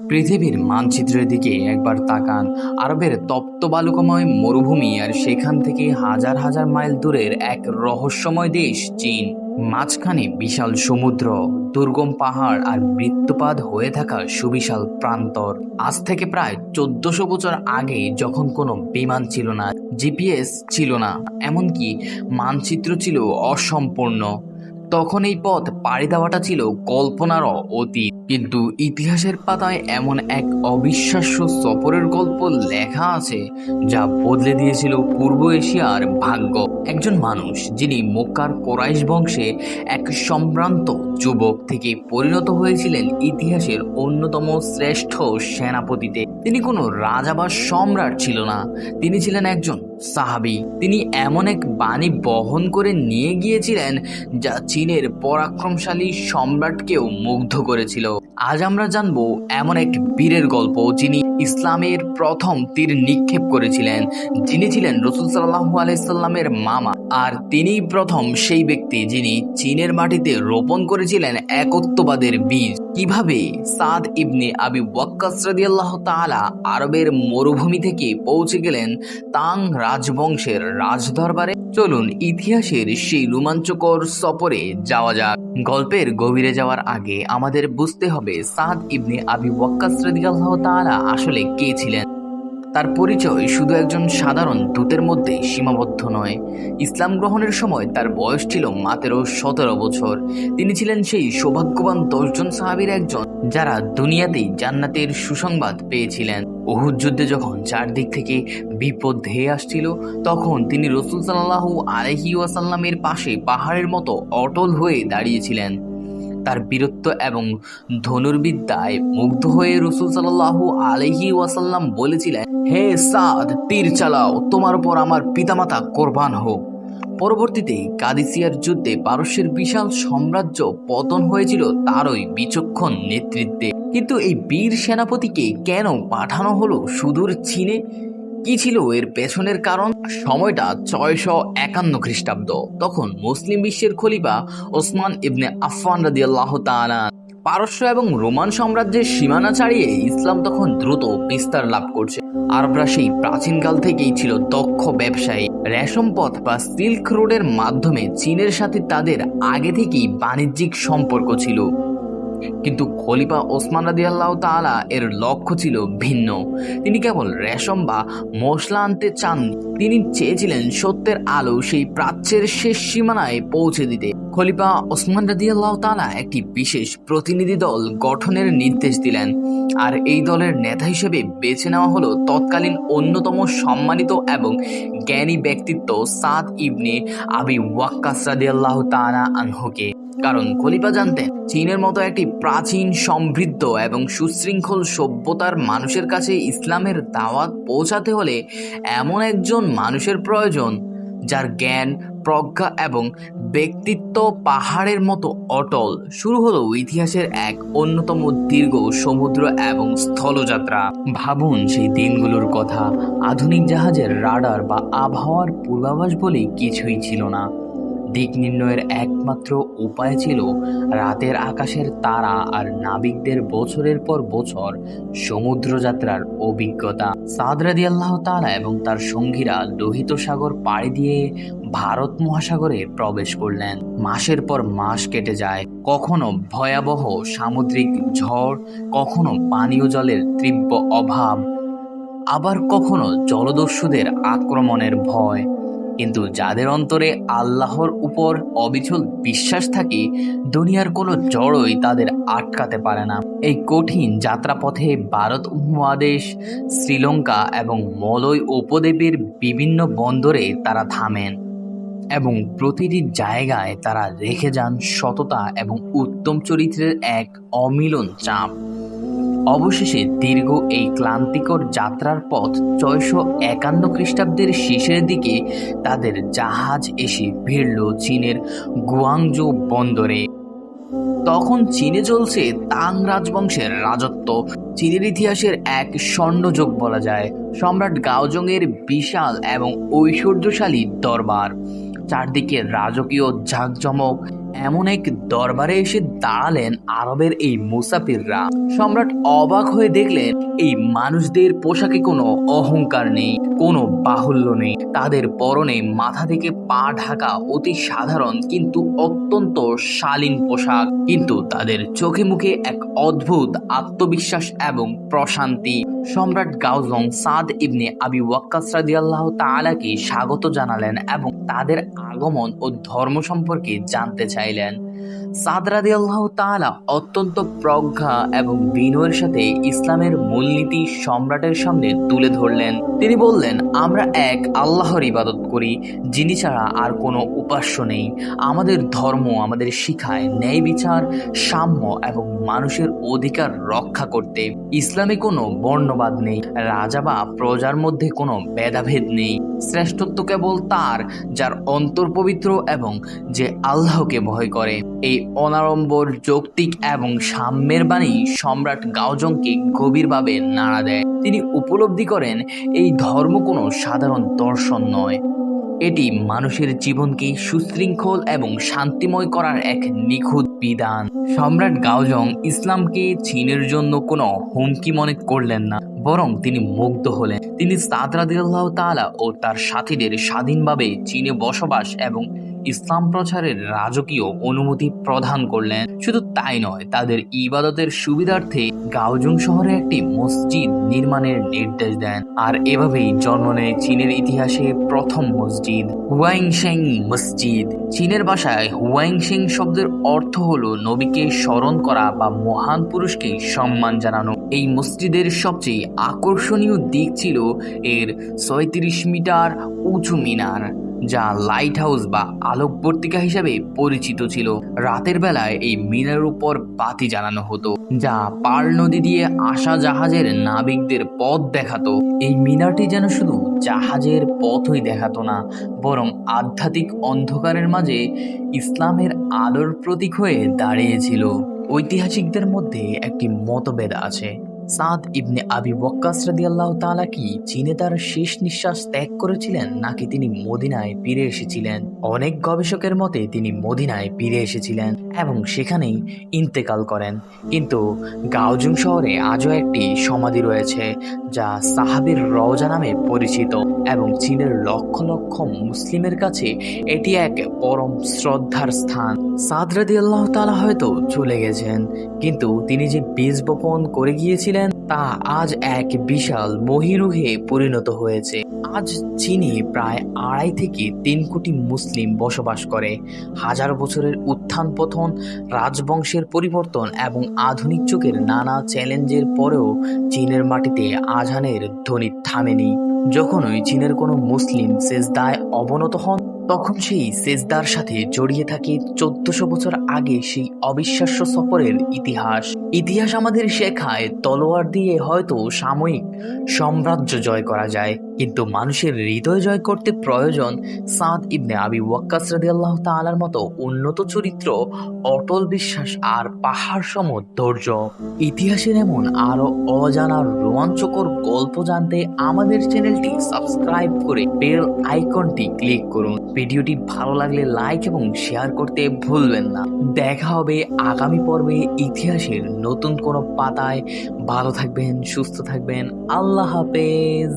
পৃথিবীর মানচিত্রের দিকে একবার তাকান। আরবের তপ্ত বালুকাময় মরুভূমি, আর সেখান থেকে হাজার হাজার মাইল দূরের এক রহস্যময় দেশ চীন। মাঝখানে বিশাল সমুদ্র, দুর্গম পাহাড় আর বৃত্তপাত হয়ে থাকা সুবিশাল প্রান্তর। আজ থেকে প্রায় 1400 বছর আগে, যখন কোনো বিমান ছিল না, জিপিএস ছিল না, এমনকি মানচিত্র ছিল অসম্পূর্ণ, তখন এই পথ পাড়ি দেওয়াটা ছিল কল্পনারও অতীত। কিন্তু ইতিহাসের পাতায় এমন এক অবিশ্বাস্য সফরের গল্প লেখা আছে যা বদলে দিয়েছিল পূর্ব এশিয়ার ভাগ্য। একজন মানুষ যিনি মক্কার কোরাইশ বংশে এক সম্ভ্রান্ত যুবক থেকে পরিণত হয়েছিলেন ইতিহাসের অন্যতম শ্রেষ্ঠ সেনাপতিতে। তিনি কোনো রাজা বা সম্রাট ছিল না, তিনি ছিলেন একজন সাহাবী। তিনি এমন এক বাণী বহন করে নিয়ে গিয়েছিলেন যা চীনের পরাক্রমশালী সম্রাটকেও মুগ্ধ করেছিল। আজ আমরা জানবো এমন এক বীরের গল্প যিনি ইসলামের প্রথম তীর নিক্ষেপ করেছিলেন, যিনি ছিলেন রাসূল সাল্লাল্লাহু আলাইহি সাল্লামের মামা, আর তিনিই প্রথম সেই ব্যক্তি যিনি চীনের মাটিতে রোপণ করেছিলেন একত্ববাদের বীজ। কিভাবে সাদ ইবনে আবি ওয়াক্কাস রাদিয়াল্লাহু তাআলা আরবের মরুভূমি থেকে পৌঁছে গেলেন তাং রাজবংশের রাজদরবারে, চলুন ইতিহাসের সেই রোমাঞ্চকর সফরে যাওয়া যাক। গল্পের গভীরে যাওয়ার আগে আমাদের বুঝতে হবে সাদ ইবনে আবি ওয়াক্কাস রাদিয়াল্লাহু তাআলা আসলে কে ছিলেন। তার পরিচয় শুধু একজন সাধারণ দূতের মধ্যে সীমাবদ্ধ নয়। ইসলাম গ্রহণের সময় তার বয়স ছিল মাত্র 17 বছর। তিনি ছিলেন সেই সৌভাগ্যবান 10 জন সাহাবীর একজন যারা দুনিয়াতেই জান্নাতের সুসংবাদ পেয়েছিলেন। উহুদ যুদ্ধে যখন চারদিক থেকে বিপদ ধেয়ে আসছিল, তখন তিনি রাসূল সাল্লাল্লাহু আলাইহি ওয়াসাল্লামের পাশে পাহাড়ের মতো অটল হয়ে দাঁড়িয়েছিলেন। তার বীরত্ব এবং ধনুর্বিদ্যায় মুগ্ধ হয়ে রাসূল সাল্লাল্লাহু আলাইহি ওয়াসাল্লাম বলেছিলেন, হে সাদ, তীর চালাও, তোমার উপর আমার পিতামাতা কোরবান হোক। পরবর্তীতে কাদিসিয়ার যুদ্ধে পারস্যের বিশাল সাম্রাজ্য পতন হয়েছিল তারই বিচক্ষণ নেতৃত্বে। কিন্তু এই বীর সেনাপতিকে কেন পাঠানো হলো সুদূর চীনে? কি ছিল এর পেছনের কারণ? সময়টা 651 খ্রিস্টাব্দ। তখন মুসলিম বিশ্বের খলিফা ওসমান ইবনে আফফান রাদিয়াল্লাহু তাআলা। পারস্য এবং রোমান সাম্রাজ্যের সীমানা ছাড়িয়ে ইসলাম তখন দ্রুত বিস্তার লাভ করছে। আরবরা সেই প্রাচীনকাল থেকেই ছিল দক্ষ ব্যবসায়ী। রেশম পথ বা সিল্ক রোডের মাধ্যমে চীনের সাথে তাদের আগে থেকেই বাণিজ্যিক সম্পর্ক ছিল। কিন্তু খলিফা ওসমান রাদিয়াল্লাহু তাআলা এর লক্ষ্য ছিল ভিন্ন। তিনি কেবল রেশম বা মশলা আনতে চাননি, তিনি চেয়েছিলেন সত্যের আলো সেই প্রাচ্যের শেষ সীমানায় পৌঁছে দিতে। খলিফা ওসমান রাদিয়াল্লাহু তাআলা একটি বিশেষ প্রতিনিধি দল গঠনের নির্দেশ দিলেন, আর এই দলের নেতা হিসেবে বেছে নেওয়া হলো তৎকালীন অন্যতম সম্মানিত এবং জ্ঞানী ব্যক্তিত্ব সাদ ইবনে আবি ওয়াক্কাস রাদিয়াল্লাহু তাআলা আনহুকে। কারণ খলিফা জানতেন, চীনের মতো একটি প্রাচীন, সমৃদ্ধ এবং সুশৃঙ্খল সভ্যতার মানুষের কাছে ইসলামের দাওয়াত পৌঁছাতে হলে এমন একজন মানুষের প্রয়োজন যার জ্ঞান, প্রজ্ঞা এবং ব্যক্তিত্ব পাহাড়ের মতো অটল। শুরু হলো ইতিহাসের এক অন্যতম দীর্ঘ সমুদ্র এবং স্থলযাত্রা। ভাবুন সেই দিনগুলোর কথা। আধুনিক জাহাজের রাডার বা আবহাওয়ার পূর্বাভাস বলে কিছুই ছিল না। দিক নির্ণয়ের একমাত্র উপায় ছিল রাতের আকাশের তারা আর নাবিকদের বছরের পর বছর সমুদ্র যাত্রার অভিজ্ঞতা। সাদ রাদিয়াল্লাহু তাআলা এবং তার সঙ্গীরা লোহিত সাগর পাড়ি দিয়ে ভারত মহাসাগরে প্রবেশ করলেন। মাসের পর মাস কেটে যায়, কখনো ভয়াবহ সামুদ্রিক ঝড়, কখনো পানীয় জলের তীব্র অভাব, আবার কখনো জলদস্যুদের আক্রমণের ভয়। কিন্তু যাদের অন্তরে আল্লাহর উপর অবিচল বিশ্বাস থাকে, দুনিয়ার কোনো জড়ই তাদের আটকাতে পারে না। এই কঠিন যাত্রাপথে ভারত উপমহাদেশ, শ্রীলঙ্কা এবং মলয় উপদ্বীপের বিভিন্ন বন্দরে তারা থামেন, এবং প্রতিটি জায়গায় তারা রেখে যান সততা এবং উত্তম চরিত্রের এক অমিলন চাপ। অবশেষে দীর্ঘ এই ক্লান্তিকর যাত্রার পথ 651 খ্রিস্টাব্দের শেষের দিকে তাদের জাহাজ এসে ভিড়ল চীনের গুয়াংজৌ বন্দরে। তখন চীনে চলছে তাং রাজবংশের রাজত্ব। চীনের ইতিহাসের এক স্বর্ণযুগ বলা যায়। সম্রাট গাওজং এর বিশাল এবং ঐশ্বর্যশালী দরবার, চারদিকে রাজকীয় জাঁকজমক, এমন এক দরবারে এসে দাঁড়ালেন আরবের এই মুসাফিররা। সম্রাট অবাক হয়ে দেখলেন এই মানুষদের পোশাকে কোনো অহংকার নেই, কোনো বাহুল্য নেই। তাদের পরনে মাথা থেকে পা ঢাকা অতি সাধারণ কিন্তু অত্যন্ত শালীন পোশাক, কিন্তু তাদের চোখে মুখে এক অদ্ভুত আত্মবিশ্বাস এবং প্রশান্তি। সম্রাট গাওজং সাদ ইবনে আবি ওয়াক্কাস রাদিয়াল্লাহু তাআলাকে স্বাগত জানালেন এবং তাদের আগমন ও ধর্ম সম্পর্কে জানতে চাইলেন। সাদ রাদিয়াল্লাহু তাআলা অত্যন্ত প্রজ্ঞা এবং বিনয়ের সাথে ইসলামের মূলনীতি সম্রাটের সামনে তুলে ধরলেন। তিনি বললেন, আমরা এক আল্লাহর ইবাদত করি, যিনি ছাড়া আর কোনো উপাস্য নেই। আমাদের ধর্ম আমাদের শিখায় ন্যায় বিচার, সাম্য এবং মানুষের অধিকার রক্ষা করতে। ইসলামে কোনো বর্ণবাদ নেই, রাজা বা প্রজার মধ্যে কোনো ভেদাভেদ নেই। শ্রেষ্ঠত্ব কেবল তার যার অন্তর পবিত্র এবং যে আল্লাহকে ভয় করে। এই অনাড়ম্বর যৌক্তিক এবং সাম্যের বাণী সম্রাট গাওজংকে গভীরভাবে নাড়া দেয়। তিনি উপলব্ধি করেন এই ধর্ম কোনো সাধারণ দর্শন নয়, এটি মানুষের জীবনকে সুশৃঙ্খল এবং শান্তিময় করার এক নিখুঁত বিধান। সম্রাট গাওজং ইসলামকে চীনের জন্য কোনো হুমকি মনে করলেন না, বরং তিনি মুগ্ধ হলেন। তিনি সাদ রাদিয়াল্লাহু তাআলা ও তার সাথীদের স্বাধীনভাবে চীনে বসবাস এবং ইসলাম প্রচারের রাজকীয় অনুমতি প্রদান করলেন। শুধু তাই নয়, তাদের ইবাদতের সুবিধার্থে গাওজং শহরে একটি মসজিদ নির্মাণের নির্দেশ দেন। আর এভাবেই জন্ম নেয় চীনের ইতিহাসে প্রথম মসজিদ, হুয়াইংশেং মসজিদ। চীনের ভাষায় হুয়াইংশেং শব্দের অর্থ হলো নবীকে স্মরণ করা বা মহান পুরুষকে সম্মান জানানো। এই মসজিদের সবচেয়ে আকর্ষণীয় দিক ছিল এর ৩৬ মিটার উঁচু মিনার, যা লাইট হাউস বা আলোকবর্তিকা হিসেবে পরিচিত ছিল। রাতের বেলায় এই মিনারের উপর বাতি জ্বালানো হতো, যা পার্ল নদী দিয়ে আসা জাহাজের নাবিকদের পথ দেখাতো। এই মিনারটি যেন শুধু জাহাজের পথই দেখাতো না, বরং আধ্যাত্মিক অন্ধকারের মাঝে ইসলামের আলোর প্রতীক হয়ে দাঁড়িয়েছিল। ঐতিহাসিকদের মধ্যে একটি মতভেদ আছে, সাদ ইবনে আবি ওয়াক্কাস রাদিয়াল্লাহু তাআলা কি চীনে তার শেষ নিঃশ্বাস ত্যাগ করেছিলেন নাকি তিনি মদিনায় ফিরে এসেছিলেন? অনেক গবেষকের মতে তিনি মদিনায় ফিরে এসেছিলেন এবং সেখানেই ইন্তেকাল করেন। কিন্তু গাওজং শহরে আজও একটি সমাধি রয়েছে, যা সাহাবীর রওজা নামে পরিচিত এবং চীনের লক্ষ লক্ষ মুসলিমের কাছে এটি এক পরম শ্রদ্ধার স্থান। সাদ রাদিয়াল্লাহু তাআলা হয়তো চলে গেছেন, কিন্তু তিনি যে বীজ বপন করে গিয়েছিলেন তা আজ এক বিশাল মহিরুহে পরিণত হয়েছে। আজ চীনে প্রায় ২.৫ থেকে ৩ কোটি মুসলিম বসবাস করে। হাজার বছরের উত্থান পতন, রাজবংশের পরিবর্তন এবং আধুনিক যুগের নানা চ্যালেঞ্জের পরেও চীনের মাটিতে আজানের ধ্বনি থামেনি। যখনই চীনের কোনো মুসলিম সেজদায় অবনত হন, তখন সেই সেজদার সাথে জড়িয়ে থাকে ১৪০০ বছর আগে সেই অবিশ্বাস্য সফরের ইতিহাস। ইতিহাস আমাদের শেখায় তলোয়ার দিয়ে হয়তো সাময়িক সাম্রাজ্য জয় করা যায়, কিন্তু মানুষের হৃদয় জয় করতে প্রয়োজন সাদ ইবনে আবি ওয়াক্কাস রাদিয়াল্লাহু তাআলার মতো উন্নত চরিত্র, অটল বিশ্বাস আর পাহাড় সম ধৈর্য। ইতিহাসের এমন আরো অজানা রোমাঞ্চকর গল্প জানতে আমাদের চ্যানেলটি সাবস্ক্রাইব করে বেল আইকনটি ক্লিক করুন। ভিডিওটি ভালো লাগলে লাইক এবং শেয়ার করতে ভুলবেন না। দেখা হবে আগামী পর্বে ইতিহাসের নতুন কোনো পাতায়। ভালো থাকবেন, সুস্থ থাকবেন। আল্লাহ হাফেজ।